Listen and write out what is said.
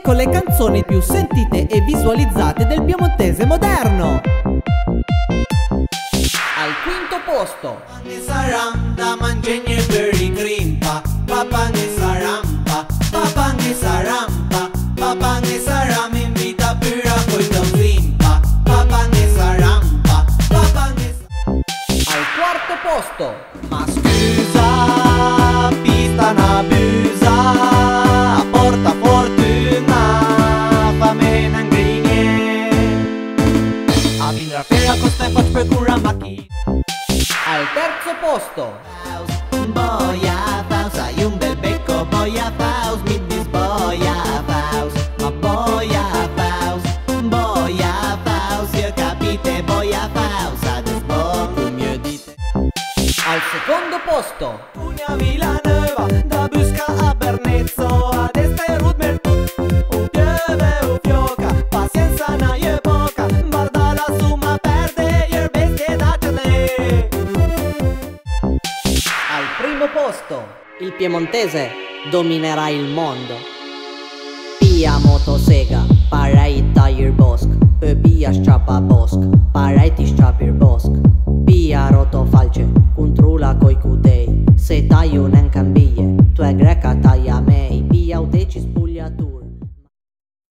L'elenco le canzoni più sentite e visualizzate del piemontese moderno. Al quinto posto, Sarampa, mangiegni berry crimpa, papange sarampa, papange sarampa, papange saram invita pura coito crimpa, papange sarampa, papange. al quarto posto, Ma scusa, pista na busa, porta fortuna, fammi n'angrigne. A vindra fera costa e faccio per cura macchi. al terzo posto, Boia Faust, hai un bel becco, Boia Faust, mi disboia Faust, ma Boia Faust, io capite Boia Faust, adesso bon, mio dite. al secondo posto, Pugna Vilanova, da Busca a Bernezzo, ad este Rudmer, pieve o fioca, pazienza na je poca, guarda la summa perde, ier bestie datele. al primo posto, il piemontese dominerà il mondo. Pia motosega, parai tire bosk, pia strappa bosk, parai ti strapir bosk. Pia rotofalce, controlla coi cutei, se tai un cambie, tu è greca tai a mei, pia uteci